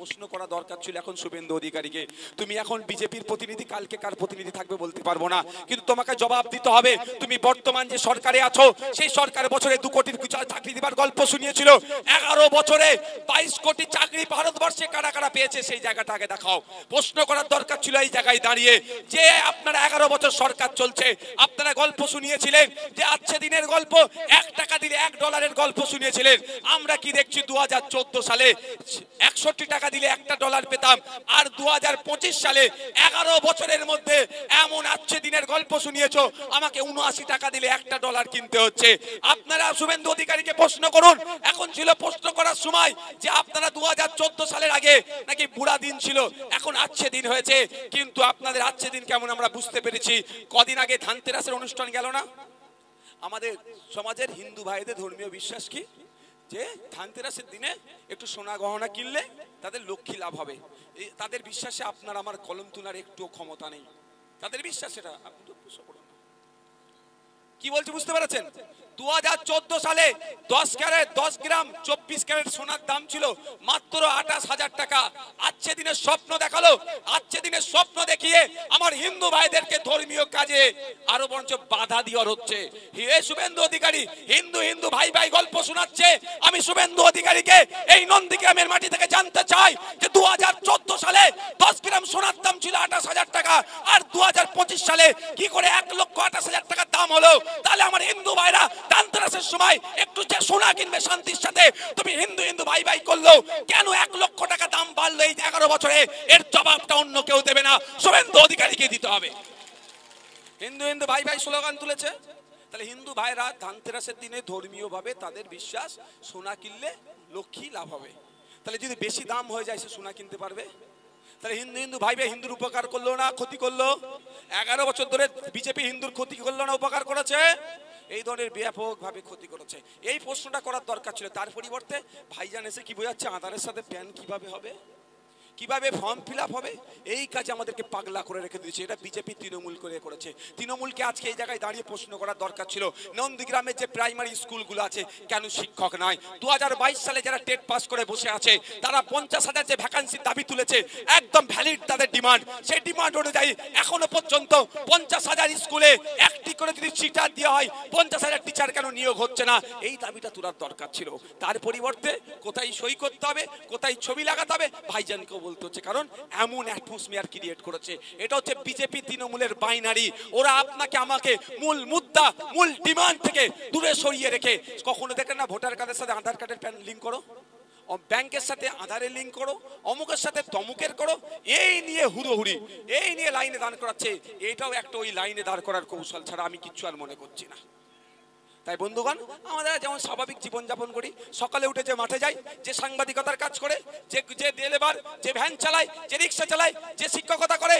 প্রশ্ন করা দরকার ছিল এখন শুভেন্দু অধিকারীকে। তুমি এখন বিজেপির প্রতিনিধি, কালকে কার প্রতিনিধি থাকবে বলতে পারবো না, কিন্তু তোমাকে জবাব দিতে হবে। তুমি বর্তমান যে সরকারে আছো, সেই সরকার বছরে 2 কোটির চাকরি দিবার গল্প শুনিয়েছিল। 11 বছরে 22 কোটি চাকরি ভারতবর্ষে কারা কারা পেয়েছে সেই জায়গাটা আগে দেখাও। প্রশ্ন করার দরকার ছিল এই জায়গায় দাঁড়িয়ে যে আপনারা 11 বছর সরকার চলছে, আপনারা গল্প শুনিয়েছিলেন যে আজকে দিনের গল্প, 1 টাকা দিলে $1 গল্প শুনিয়েছিলেন। আমরা কি দেখছি 2014 সালে 61 টাকা দিলে $1 পেতাম, আর 2025 সালে 11 বছরের মধ্যে এমন আজকে দিনের গল্প শুনিয়েছো আমাকে 79 টাকা দিলে $1 কিনতে হচ্ছে। আপনারা শুভেন্দু অধিকারীকে প্রশ্ন করুন, এখন ছিল প্রশ্ন করার সময় যে আপনারা 2014 সালের আগে নাকি বুড়া দিন ছিল, এখন আজকে দিন হয়েছে। কিন্তু আপনাদের আজকে দিন কেমন আমরা বুঝতে পেরেছি। কদিন আগে ধানতেরাসের অনুষ্ঠান গেল না? আমাদের সমাজের হিন্দু ভাইদের ধর্মীয় বিশ্বাস কি যে ধানতেরাসের দিনে একটু সোনা গহনা কিনলে তাদের লক্ষ্মী লাভ হবে। তাদের বিশ্বাসে আপনার আমার কলম তোলার একটু ক্ষমতা নেই, তাদের বিশ্বাস। এটা আপনি তো কি বলছি বুঝতে পেরেছেন? 2014 সালে 10 গ্রাম 24 ক্যারেট সোনার দাম ছিল মাত্র 28,000 টাকা। আজকে দিনের স্বপ্ন দেখালো, আজকে দিনের স্বপ্ন দেখিয়ে আমার হিন্দু ভাইদেরকে ধর্মীয় কাজে আরো বরঞ্চ বাধা দেওয়ার হচ্ছে। হে শুভেন্দু অধিকারী হিন্দু হিন্দু ভাই ভাই গল্প শোনাচ্ছে। আমি শুভেন্দু অধিকারীকে এই নন্দীগ্রামের মাটি থেকে জানতে চাই যে 2014 সালে 10 গ্রাম সোনার দাম ছিল 28,000 টাকা, আর 2025 সালে কি করে 1,28,000 টাকা দাম হলো? তাহলে আমার হিন্দু ভাইরা ধানতেরাসের সময় একটু যে সোনা কিনবে শান্তির সাথে, তুমি হিন্দু হিন্দু ভাই ভাই করলো কেন 1 লক্ষ টাকা দাম বাড়লো এই 11 বছরে? এর জবাবটা অন্য কেউ দেবে না, শুভেন্দু অধিকারীকে দিতে হবে। হিন্দু হিন্দু ভাই ভাই স্লোগান তুলেছে, তাহলে হিন্দু ভাইরা ধানতেরাসের দিনে ধর্মীয় ভাবে তাদের বিশ্বাস সোনা কিনলে লক্ষ্মী লাভ হবে। তাহলে যদি বেশি দাম হয়ে যায় সে সোনা কিনতে পারবে? তাহলে হিন্দু হিন্দু ভাই ভাই হিন্দুর উপকার করলো না ক্ষতি করলো? 11 বছর ধরে বিজেপি হিন্দুর ক্ষতি করলো না উপকার করেছে? এই ধরনের ব্যাপকভাবে ক্ষতি করেছে। এই প্রশ্নটা করার দরকার ছিল। তার পরিবর্তে ভাইজান এসে কি বোঝাচ্ছে আধারের সাথে প্যান কিভাবে হবে, কিভাবে ফর্ম ফিল আপ হবে, এই কাজে আমাদেরকে পাগলা করে রেখে দিয়েছে। এটা বিজেপি তৃণমূল করে করেছে। তৃণমূলকে আজকে এই জায়গায় দাঁড়িয়ে প্রশ্ন করার দরকার ছিল নন্দীগ্রামের যে প্রাইমারি স্কুলগুলো আছে কেন শিক্ষক নাই? 2022 সালে যারা টেট পাস করে বসে আছে তারা 50,000 যে ভ্যাকান্সির দাবি তুলেছে, একদম ভ্যালিড তাদের ডিমান্ড। সেই ডিমান্ড অনুযায়ী এখনো পর্যন্ত 50,000 স্কুলে একটি করে যদি টিচার দেওয়া হয় 50,000 টিচার কেন নিয়োগ হচ্ছে না? এই দাবিটা তোলার দরকার ছিল। তার পরিবর্তে কোথায় সই করতে হবে, কোথায় ছবি লাগাতে হবে ভাইজানকে বলতে হচ্ছে, কারণ এমন অ্যাটমসফিয়ার ক্রিয়েট করেছে। এটা হচ্ছে বিজেপি তৃণমূলের বাইনারি। ওরা আপনাকে আমাকে মূল মুদ্দা মূল ডিমান্ড থেকে দূরে সরিয়ে রেখে, কখনো দেখেন না ভোটার কার্ডের সাথে আধার কার্ডের প্যান লিঙ্ক করো, ব্যাংকের সাথে আধারের লিঙ্ক করো, অমুকের সাথে তমুকের করো, এই নিয়ে হুড়োহুড়ি, এই নিয়ে লাইনে দাঁড় করাচ্ছে। এটাও একটা ওই লাইনে দাঁড় করার কৌশল ছাড়া আমি কিচ্ছু আর মনে করছি না। তাই বন্ধুগণ, আমরা যেমন স্বাভাবিক জীবনযাপন করি, সকালে উঠে যে মাঠে যাই, যে সাংবাদিকতার কাজ করে, যে ডেলিভার, যে ভ্যান চালায়, যে রিক্সা চালায়, যে শিক্ষকতা করে,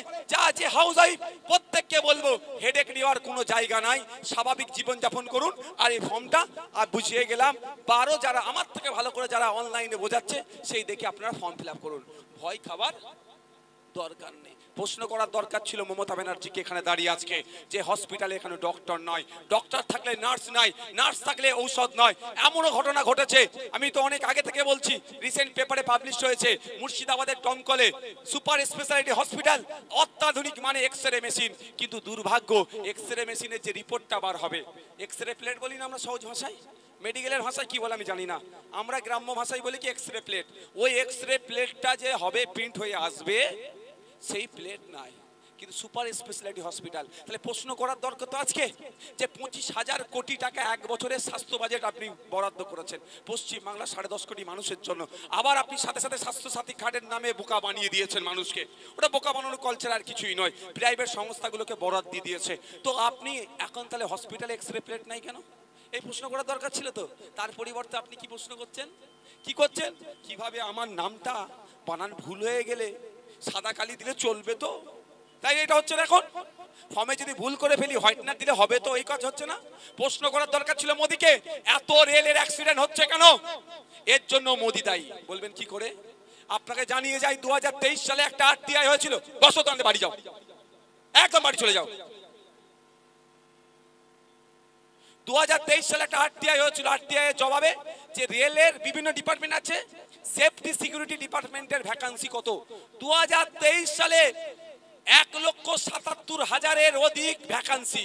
যে হাউস ওয়াইফ, প্রত্যেককে বলবো হেডেক নেওয়ার কোনো জায়গা নাই। স্বাভাবিক জীবনযাপন করুন। আর এই ফর্মটা আর বুঝিয়ে গেলাম, বারো যারা আমার থেকে ভালো করে যারা অনলাইনে বোঝাচ্ছে সেই দেখে আপনারা ফর্ম ফিল আপ করুন। ভয় খাবার দরকার নেই। প্রশ্ন করার দরকার ছিল মমতা ব্যানার্জিকে এখানে দাঁড়িয়ে আজকে যে হসপিটালে এখানে ডক্টর নয়, ডক্টর থাকলে নার্স নাই, নার্স থাকলে ঔষধ নয়। এমনও ঘটনা ঘটেছে, আমি তো অনেক আগে থেকে বলছি, রিসেন্ট পেপারে পাবলিশ হয়েছে মুর্শিদাবাদের টমকলে সুপার স্পেশালিটি হসপিটাল, অত্যাধুনিক মানে এক্সরে মেশিন, কিন্তু দুর্ভাগ্য এক্সরে মেশিনের যে রিপোর্টটা বার হবে, এক্সরে প্লেট বলি না আমরা সহজ ভাষায়, মেডিকেলের ভাষায় কি বলে আমি জানি না, আমরা গ্রাম্য ভাষায় বলি কি এক্সরে প্লেট। ওই এক্সরে প্লেটটা যে হবে প্রিন্ট হয়ে আসবে সেই প্লেট নাই, কিন্তু সুপার স্পেশালিটি হসপিটাল। তাহলে প্রশ্ন করার দরকার তো আজকে যে 25,000 কোটি টাকা এক বছরের স্বাস্থ্য বাজেট আপনি বরাদ্দ করেছেন পশ্চিমবাংলা 10.5 কোটি মানুষের জন্য। আবার আপনি সাথে সাথে স্বাস্থ্যসাথী কার্ডের নামে বোকা বানিয়ে দিয়েছেন মানুষকে। ওটা বোকা বানানোর কালচার আর কিছুই নয়, প্রাইভেট সংস্থাগুলোকে বরাদ্দ দিয়ে দিয়েছে। তো আপনি এখন তাহলে হসপিটালে এক্সরে প্লেট নাই কেন? এই প্রশ্ন করার দরকার ছিল তো। তার পরিবর্তে আপনি কি প্রশ্ন করছেন, কি করছেন, কিভাবে আমার নামটা বানান ভুল হয়ে গেলে সাদা কালি দিলে চলবে তো? তাই এটা হচ্ছে না। এখন ফর্মে যদি ভুল করে ফেলি হোয়াইটনার দিলে হবে তো? এই কাজ হচ্ছে না। প্রশ্ন করার দরকার ছিল মোদিকে, এত রেলের অ্যাক্সিডেন্ট হচ্ছে কেন? এর জন্য মোদি দায়ী। বলবেন কি করে? আপনাকে জানিয়ে যাই 2023 সালে একটা আরটিআই হয়েছিল, বসো তো বাড়ি যাও, একদম বাড়ি চলে যাও। 2023 সালে একটা আরটিআই হয়েছিল, আরটিআই এর জবাবে যে রেলের বিভিন্ন ডিপার্টমেন্ট আছে সেফটি সিকিউরিটি ডিপার্টমেন্টের ভ্যাকান্সি কত? 2023 সালে 1,77,000-এর অধিক ভ্যাকান্সি।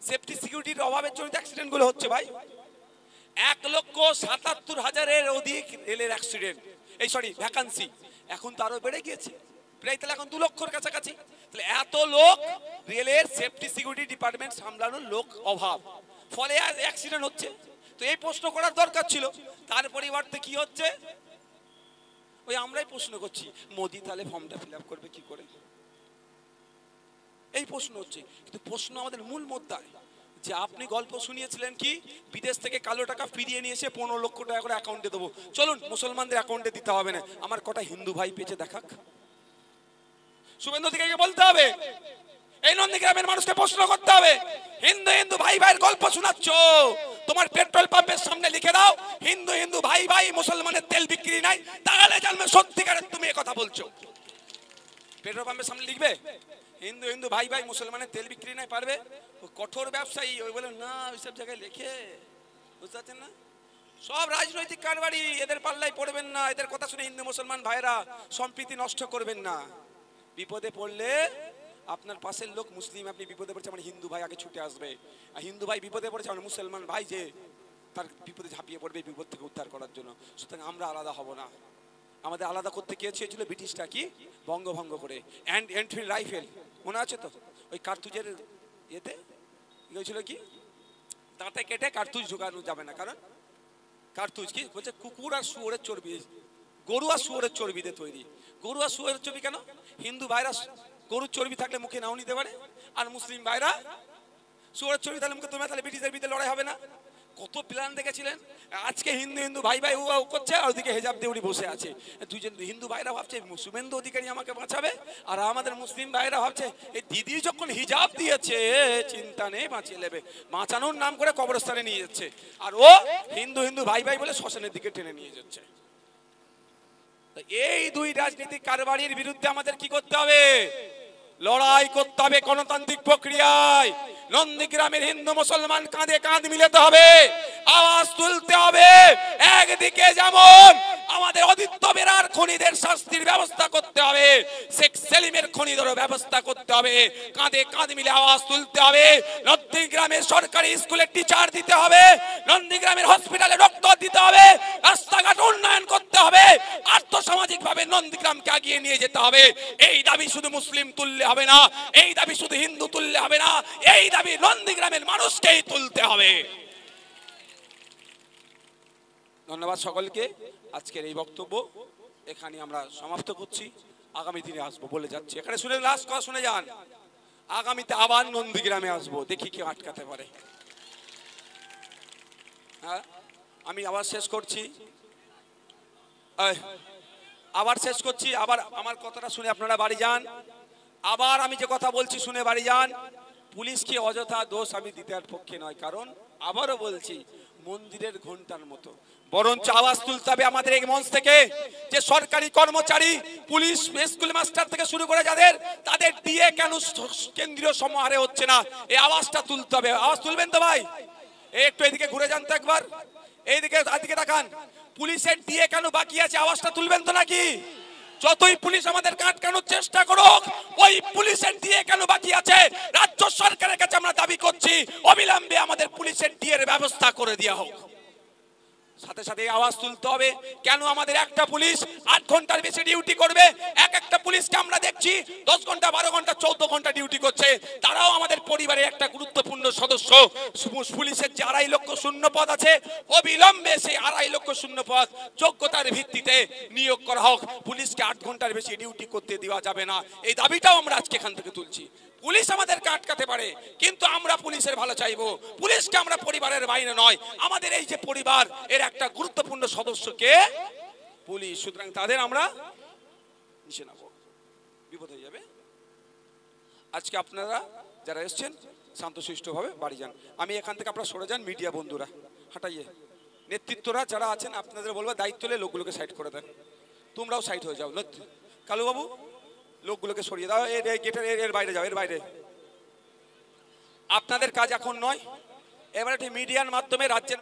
সেফটি সিকিউরিটির অভাবের জন্য অ্যাক্সিডেন্ট গুলো হচ্ছে ভাই। 1,77,000-এর অধিক রেলের অ্যাক্সিডেন্ট, এই সরি ভ্যাকান্সি। এখন তো আরো বেড়ে গিয়েছে, প্রায় তাহলে এখন 2 লক্ষর কাছাকাছি। তাহলে এত লোক, রেলের সেফটি সিকিউরিটি ডিপার্টমেন্ট সামলানোর লোক অভাব, ফলে অ্যাক্সিডেন্ট হচ্ছে। তো এই প্রশ্ন করার দরকার ছিল। তার পরিবর্তে কি হচ্ছে, ওই আমরাই প্রশ্ন করছি মোদি তাহলে ফর্মটা ফিল আপ করবে কি করে, এই প্রশ্ন হচ্ছে। কিন্তু প্রশ্ন আমাদের মূল মুদ্দায় যে আপনি গল্প শুনিয়েছিলেন কি বিদেশ থেকে কালো টাকা ফিরিয়ে নিয়ে এসে 15 লক্ষ টাকা করে অ্যাকাউন্টে দেবো। চলুন মুসলমানদের অ্যাকাউন্টে দিতে হবে না, আমার কটা হিন্দু ভাই পেয়েছে দেখাক। শুভেন্দু অধিকারীকে বলতে হবে, এই নন্দীগ্রামের মানুষকে প্রশ্ন করতে হবে, হিন্দু হিন্দু ভাই ভাইয়ের গল্প শোনাচ্ছ, তোমার পেট্রোল পাম্পের সামনে লিখে দাও হিন্দু হিন্দু ভাই ভাই, মুসলমানের তেল বিক্রি নাই, তাহলে জানবে সত্যিকারের তুমি এই কথা বলছো। পেট্রোল পাম্পের সামনে লিখবে হিন্দু হিন্দু ভাই ভাই, মুসলমানের তেল বিক্রি নাই, পারবে? কঠোর ব্যবসায়ী ওই বলে না, ওইসব জায়গায় লেখে, বুঝতে পারছেন না? সব রাজনৈতিক কারবারি, এদের পাল্লায় পড়বেন না, এদের কথা শুনে হিন্দু মুসলমান ভাইরা সম্প্রীতি নষ্ট করবেন না। বিপদে পড়লে আপনার পাশের লোক মুসলিম, আপনি বিপদে পড়ছে মানে হিন্দু ভাই আগে ছুটে আসবে, আর হিন্দু ভাই বিপদে পড়েছে মানে মুসলমান ভাই যে তার বিপদে ঝাঁপিয়ে পড়বে বিপদ থেকে উদ্ধার করার জন্য। সুতরাং আমরা আলাদা হব না। আমাদের আলাদা করতে গিয়ে চেয়েছিল ব্রিটিশটা কি বঙ্গভঙ্গ করে এনফিল্ড রাইফেল, মনে আছে তো? ওই কার্তুজের ইয়েতে হয়েছিল কি, দাঁতে কেটে কার্তুজ ঢোকানো যাবে না, কারণ কার্তুজ কি বলছে কুকুর আর শুয়োরের চর্বি, গরু আর শুয়োরের চর্বিতে তৈরি। গরু আর শুয়োরের চর্বি কেন? হিন্দু ভাইরাস গরুর চর্বি থাকলে মুখে নাও নিতে পারে, আর মুসলিম ভাইরা শুয়োরের চর্বি থাকলে মুখে, তোমার তাহলে ব্রিটিশদের বিরুদ্ধে লড়াই হবে না। কত প্ল্যান দেখেছিলেন। আজকে হিন্দু হিন্দু ভাই ভাই ও করছে, আর ওদিকে হেজাব দিয়ে উনি বসে আছে। দুজন হিন্দু ভাইরা ভাবছে শুভেন্দু অধিকারী আমাকে বাঁচাবে, আর আমাদের মুসলিম ভাইরা ভাবছে এই দিদি যখন হিজাব দিয়েছে চিন্তা নেই বাঁচিয়ে নেবে, বাঁচানোর নাম করে কবরস্থানে নিয়ে যাচ্ছে, আর ও হিন্দু হিন্দু ভাই ভাই বলে শ্মশানের দিকে টেনে নিয়ে যাচ্ছে। এই দুই রাজনীতিক কারবারির বিরুদ্ধে আমাদের কি করতে হবে? লড়াই করতে হবে গণতান্ত্রিক প্রক্রিয়ায়। নন্দীগ্রামের হিন্দু মুসলমান কাঁধে কাঁধ মিলাতে হবে, আওয়াজ তুলতে হবে। একদিকে যেমন আমাদের অদিত্য বেরার খনিদের শাস্তির ব্যবস্থা করতে হবে, শেখ সেলিমের খনিদেরও ব্যবস্থা করতে হবে, কাঁধে কাঁধ মিলে আওয়াজ তুলতে হবে। নন্দীগ্রামের সরকারি স্কুলে টিচার দিতে হবে, নন্দীগ্রামের হসপিটালে ডক্টর দিতে হবে, রাস্তাঘাট উন্নয়ন করতে হবে, আর্থসামাজিক ভাবে নন্দীগ্রামকে এগিয়ে নিয়ে যেতে হবে। এই দাবি শুধু মুসলিম তুললে হবে না, এই দাবি শুধু হিন্দু তুললে হবে না, এই দাবি নন্দীগ্রামের মানুষকেই তুলতে হবে। ধন্যবাদ সকলকে। আজকের এই বক্তব্য এখানে আমরা সমাপ্ত করছি। আগামী দিনে আসবো বলে যাচ্ছি, এখানে শুনে লাস্ট কথা শুনে যান, আগামীতে আবার নন্দীগ্রামে আসবো, দেখি কেউ আটকাতে পারে। হ্যাঁ, আমি আবার শেষ করছি, আবার আমার কথাটা শুনে আপনারা বাড়ি যান। আবার আমি যে কথা বলছি শুনে বাড়ি যান। পুলিশকে অযথা দোষ আমি দিতে আর পক্ষে নয়, কারণ আবারও বলছি মন্দিরের ঘন্টার মতো, বরঞ্চ আওয়াজ তুলতে হবে আমাদের এই মঞ্চ থেকে যে সরকারি কর্মচারী, পুলিশ, স্কুল মাস্টার থেকে শুরু করে যাদের, তাদের দিয়ে কেন কেন্দ্রীয় সমাহারে হচ্ছে না, এই আওয়াজটা তুলতে হবে। আওয়াজ তুলবেন তো ভাই? একটু এদিকে ঘুরে যান তো একবার, এইদিকে আদিকে তাকান। পুলিশের দিয়ে কেন বাকি আছে, আওয়াজটা তুলবেন তো নাকি? যতই পুলিশ আমাদের আটকানোর চেষ্টা করুক, ওই পুলিশের দিয়ে কেন বাকি আছে, রাজ্য সরকারের কাছে আমরা দাবি করছি অবিলম্বে আমাদের পুলিশের ডিএর ব্যবস্থা করে দেওয়া হোক। সাথে সাথে আওয়াজ তুলতে হবে, কেন আমাদের একটা পুলিশ 8 ঘন্টার বেশি ডিউটি করবে? একটা পুলিশকে আমরা দেখছি 10 ঘন্টা 12 ঘন্টা 14 ঘন্টা ডিউটি করছে, তারাও আমাদের পরিবারের একটা গুরুত্বপূর্ণ সদস্য। পুলিশের যে 2.5 লক্ষ শূন্য পদ আছে, অবিলম্বে সেই 2.5 লক্ষ শূন্য পদ যোগ্যতার ভিত্তিতে নিয়োগ করা হোক। পুলিশকে 8 ঘন্টার বেশি ডিউটি করতে দেওয়া যাবে না, এই দাবিটাও আমরা আজকে এখান থেকে তুলছি। পুলিশ আমাদেরকে আটকাতে পারে, কিন্তু আমরা পুলিশের ভালো চাইবো। পুলিশকে আমরা পরিবারের বাইরে নয়, আমাদের এই যে পরিবার এর একটা গুরুত্বপূর্ণ সদস্যকে পুলিশ, সুতরাং তাদের আমরা নিচে নেব, বিপদ হয়ে যাবে। আজকে আপনারা যারা এসছেন শান্তশিষ্টভাবে বাড়ি যান। আমি এখান থেকে আপনারা সরে যান, মিডিয়া বন্ধুরা হাঁটাইয়ে, নেতৃত্বরা যারা আছেন আপনাদের বলবো দায়িত্ব নিয়ে লোকগুলোকে সাইড করে দেন, তোমরাও সাইড হয়ে যাও। কালুবাবু লোকগুলোকে সরিয়ে দাও, গেটের এর বাইরে যাও, এর বাইরে। আপনাদের কাজ এখন নয়, এবার একটি মিডিয়ার মাধ্যমে রাজ্যের